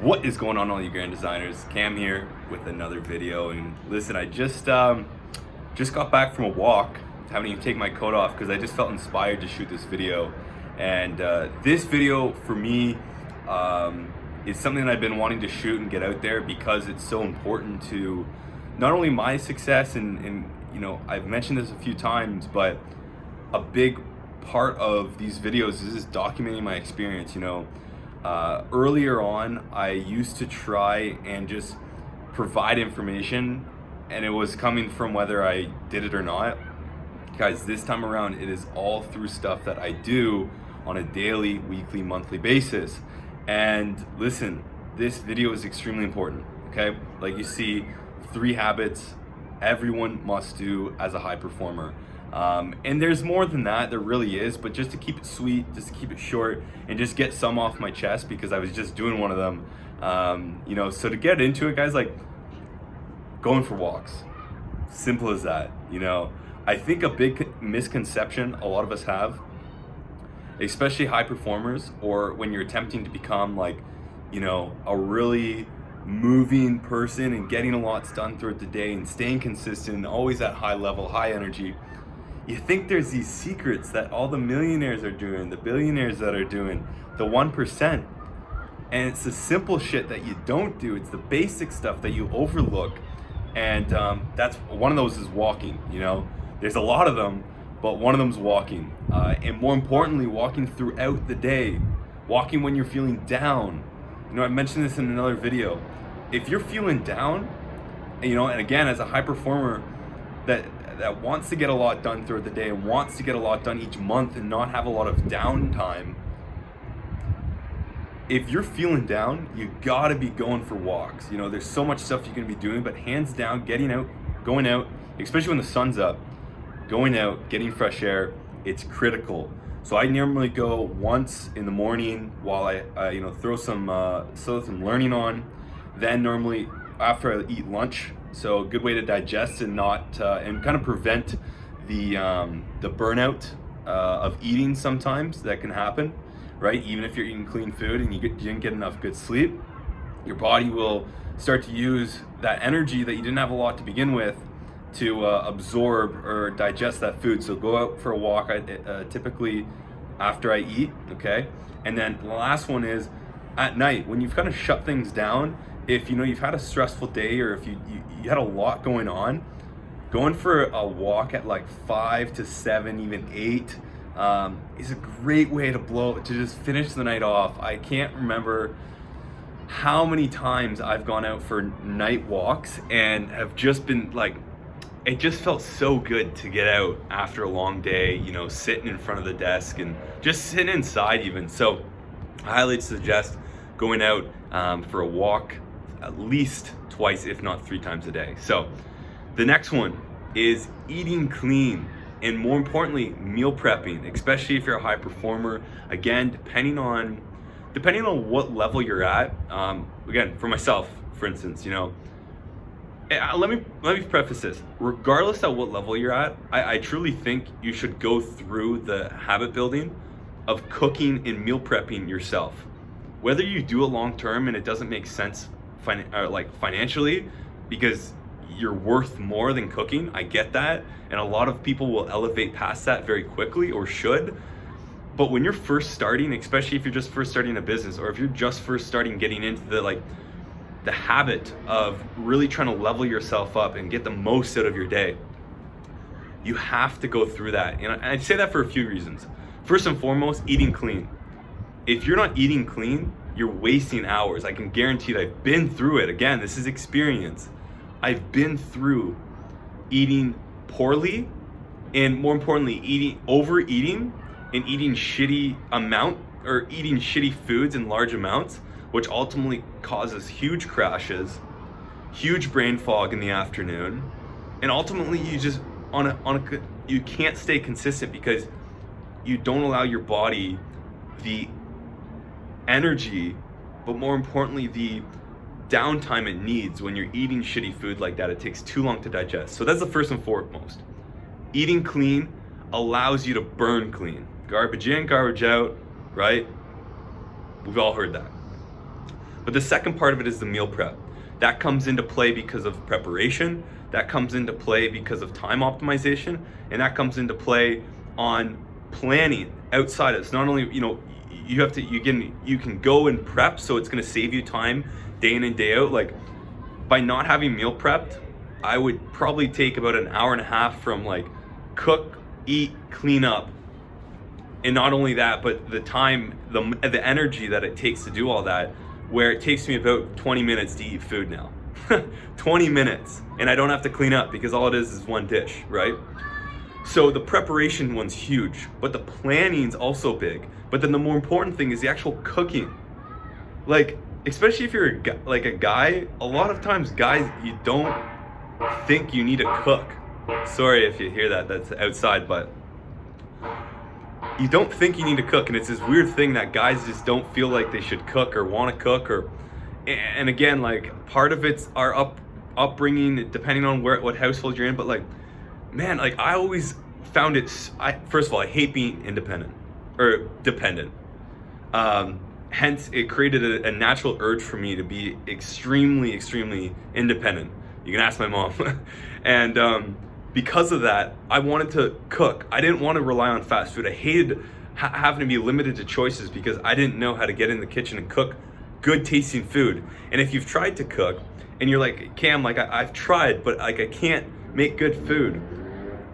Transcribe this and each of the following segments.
What is going on, all you grand designers? Cam here with another video. And listen, I just got back from a walk. Haven't even taken my coat off because I just felt inspired to shoot this video. And this video for me is something that I've been wanting to shoot and get out there because it's so important to not only my success and you know, I've mentioned this a few times, but a big part of these videos is just documenting my experience. Earlier on, I used to try and just provide information, and it was coming from whether I did it or not. Guys, this time around, it is all through stuff that I do on a daily, weekly, monthly basis. And listen, this video is extremely important, okay? Like you see, 3 habits everyone must do as a high performer. And there's more than that, there really is, but just to keep it sweet, just to keep it short, and just get some off my chest because I was just doing one of them. So to get into it, guys, like going for walks, simple as that. I think a big misconception a lot of us have, especially high performers, or when you're attempting to become a really moving person and getting a lot done throughout the day and staying consistent and always at high level, high energy. You think there's these secrets that all the millionaires are doing, the billionaires that are doing, the 1%. And it's the simple shit that you don't do. It's the basic stuff that you overlook. And that's one of those is walking. There's a lot of them, but one of them is walking. And more importantly, walking throughout the day, walking when you're feeling down. I mentioned this in another video. If you're feeling down, and again, as a high performer that wants to get a lot done throughout the day and wants to get a lot done each month and not have a lot of downtime, if you're feeling down, you gotta be going for walks. There's so much stuff you're gonna be doing, but hands down, getting out, going out, especially when the sun's up, going out, getting fresh air, it's critical. So I normally go once in the morning while I throw some learning on. Then normally after I eat lunch. So a good way to digest and not and kind of prevent the burnout of eating sometimes that can happen, right? Even if you're eating clean food and you didn't get enough good sleep, your body will start to use that energy that you didn't have a lot to begin with to absorb or digest that food. So go out for a walk, typically after I eat, okay? And then the last one is at night, when you've kind of shut things down. If you've had a stressful day, or if you had a lot going on, going for a walk at like 5 to 7, even 8, is a great way to just finish the night off. I can't remember how many times I've gone out for night walks and have just been like, it just felt so good to get out after a long day, sitting in front of the desk and just sitting inside even. So I highly suggest going out for a walk at least twice, if not 3 times a day. So the next one is eating clean, and more importantly, meal prepping, especially if you're a high performer. Again, depending on what level you're at. Again, for myself, for instance, let me preface this. Regardless of what level you're at, I truly think you should go through the habit building of cooking and meal prepping yourself. Whether you do it long term and it doesn't make sense financially because you're worth more than cooking, I get that, and a lot of people will elevate past that very quickly, or should. But when you're first starting, especially if you're just first starting a business, or if you're just first starting getting into the habit of really trying to level yourself up and get the most out of your day, you have to go through that. And I say that for a few reasons. First and foremost, eating clean. If you're not eating clean, you're wasting hours. I can guarantee that. I've been through it. Again, this is experience. I've been through eating poorly, and more importantly, overeating and eating shitty foods in large amounts, which ultimately causes huge crashes, huge brain fog in the afternoon, and ultimately you just you can't stay consistent because you don't allow your body the energy, but more importantly, the downtime it needs. When you're eating shitty food like that, it takes too long to digest. So that's the first and foremost. Eating clean allows you to burn clean. Garbage in, garbage out, right? We've all heard that. But the second part of it is the meal prep. That comes into play because of preparation, that comes into play because of time optimization, and that comes into play on planning outside. It's not only, you can go and prep, so it's gonna save you time day in and day out. Like, by not having meal prepped, I would probably take about an hour and a half from like cook, eat, clean up. And not only that, but the time, the energy that it takes to do all that, where it takes me about 20 minutes to eat food now. 20 minutes, and I don't have to clean up because all it is one dish, right? So the preparation one's huge, but the planning's also big. But then the more important thing is the actual cooking. Like, especially if you're a guy, a lot of times guys, you don't think you need to cook. Sorry if you hear that, that's outside, but you don't think you need to cook, and it's this weird thing that guys just don't feel like they should cook or want to cook, and again, like, part of it's our upbringing, depending on what household you're in. But like, man, like, I always found it, first of all, I hate being independent or dependent. Hence, it created a natural urge for me to be extremely, extremely independent. You can ask my mom. And because of that, I wanted to cook. I didn't want to rely on fast food. I hated having to be limited to choices because I didn't know how to get in the kitchen and cook good tasting food. And if you've tried to cook and you're like, Cam, like, I've tried, but like, I can't make good food.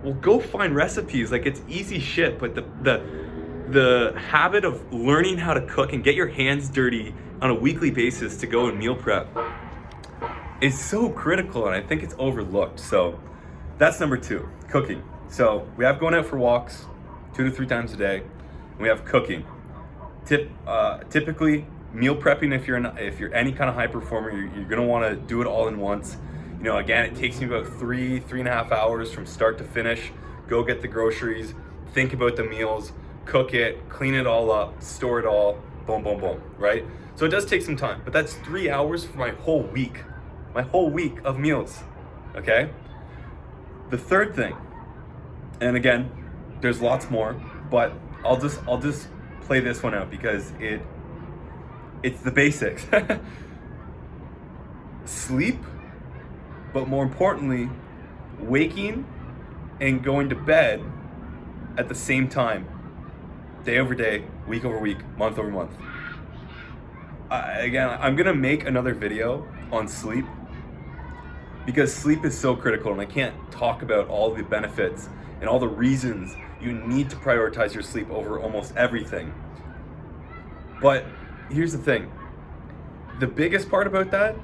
Well, go find recipes. Like, it's easy shit, but the habit of learning how to cook and get your hands dirty on a weekly basis to go and meal prep is so critical, and I think it's overlooked. So that's number 2, cooking. So we have going out for walks 2 to 3 times a day, and we have cooking. Typically, meal prepping, if you're any kind of high performer, you're gonna want to do it all in once. Again, it takes me about 3.5 hours from start to finish. Go get the groceries, think about the meals, cook it, clean it all up, store it all, boom, boom, boom, right? So it does take some time, but that's 3 hours for my whole week of meals, okay? The third thing, and again, there's lots more, but I'll just play this one out because it's the basics. Sleep, but more importantly, waking and going to bed at the same time, day over day, week over week, month over month. Again, I'm gonna make another video on sleep because sleep is so critical, and I can't talk about all the benefits and all the reasons you need to prioritize your sleep over almost everything. But here's the thing. The biggest part about that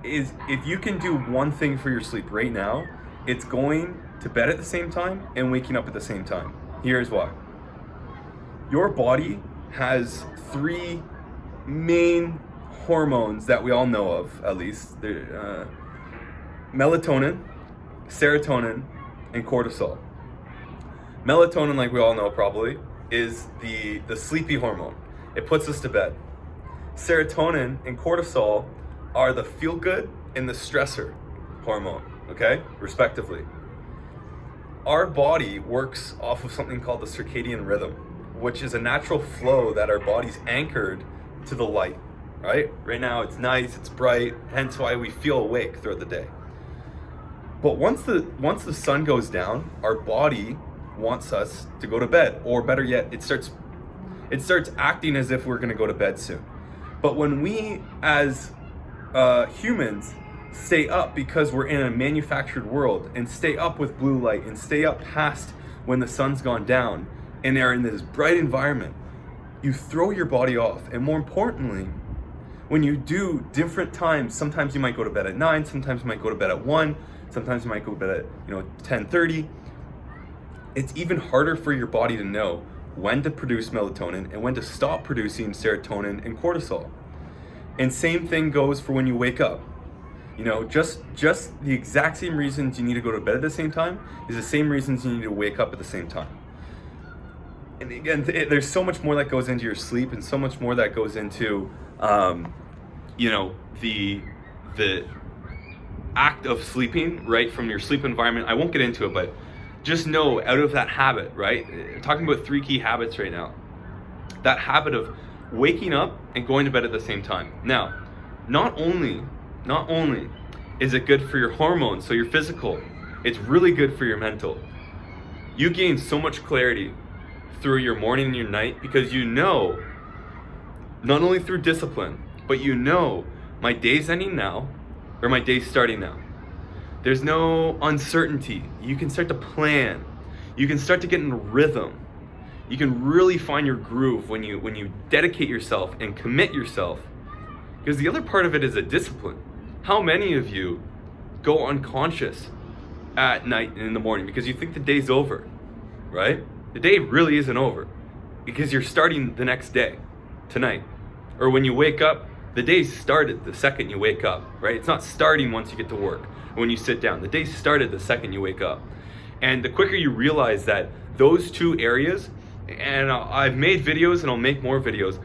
is if you can do one thing for your sleep right now, it's going to bed at the same time and waking up at the same time. Here's why. Your body has 3 main hormones that we all know of, at least. Melatonin, serotonin, and cortisol. Melatonin, like we all know probably, is the sleepy hormone. It puts us to bed. Serotonin and cortisol are the feel-good and the stressor hormone, okay, respectively. Our body works off of something called the circadian rhythm, which is a natural flow that our body's anchored to the light, right? Right now it's nice, it's bright, hence why we feel awake throughout the day. But once the sun goes down, our body wants us to go to bed, or better yet, it starts acting as if we're gonna go to bed soon. But when we as humans stay up because we're in a manufactured world and stay up with blue light and stay up past when the sun's gone down and are in this bright environment, you throw your body off. And more importantly, when you do different times, sometimes you might go to bed at 9, sometimes you might go to bed at 1, sometimes you might go to bed at 10:30. It's even harder for your body to know when to produce melatonin and when to stop producing serotonin and cortisol. And same thing goes for when you wake up. Just the exact same reasons you need to go to bed at the same time is the same reasons you need to wake up at the same time. And again, there's so much more that goes into your sleep and so much more that goes into, the act of sleeping, right, from your sleep environment. I won't get into it, but just know out of that habit, right, talking about 3 key habits right now, that habit of waking up and going to bed at the same time. Now, not only is it good for your hormones, so your physical, it's really good for your mental. You gain so much clarity through your morning and your night because you know, not only through discipline, but you know my day's ending now or my day's starting now. There's no uncertainty. You can start to plan. You can start to get in a rhythm. You can really find your groove when you dedicate yourself and commit yourself. Because the other part of it is a discipline. How many of you go unconscious at night and in the morning because you think the day's over, right? The day really isn't over because you're starting the next day, tonight. Or when you wake up, the day started the second you wake up, right? It's not starting once you get to work, when you sit down. The day started the second you wake up. And the quicker you realize that those two areas, and I've made videos and I'll make more videos,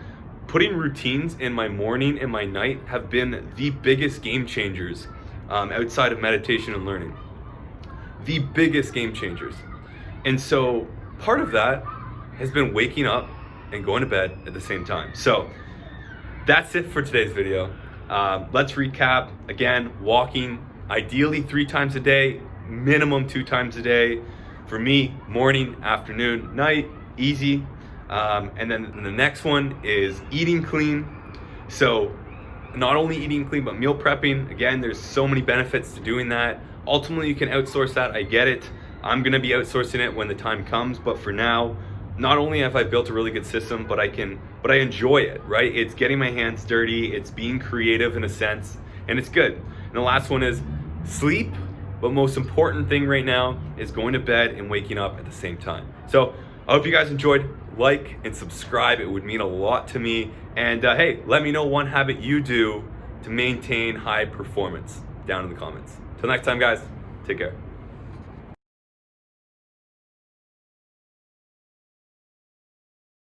putting routines in my morning and my night have been the biggest game changers outside of meditation and learning. The biggest game changers. And so part of that has been waking up and going to bed at the same time. So that's it for today's video. Let's recap. Again, walking, ideally 3 times a day, minimum 2 times a day. For me, morning, afternoon, night, easy. And then the next one is eating clean. So not only eating clean, but meal prepping. Again, there's so many benefits to doing that. Ultimately, you can outsource that. I get it. I'm gonna be outsourcing it when the time comes. But for now, not only have I built a really good system, but I enjoy it, right? It's getting my hands dirty. It's being creative in a sense, and it's good. And the last one is sleep. But most important thing right now is going to bed and waking up at the same time. So I hope you guys enjoyed. Like and subscribe. It would mean a lot to me. And hey, let me know one habit you do to maintain high performance down in the comments. Till next time, guys, take care.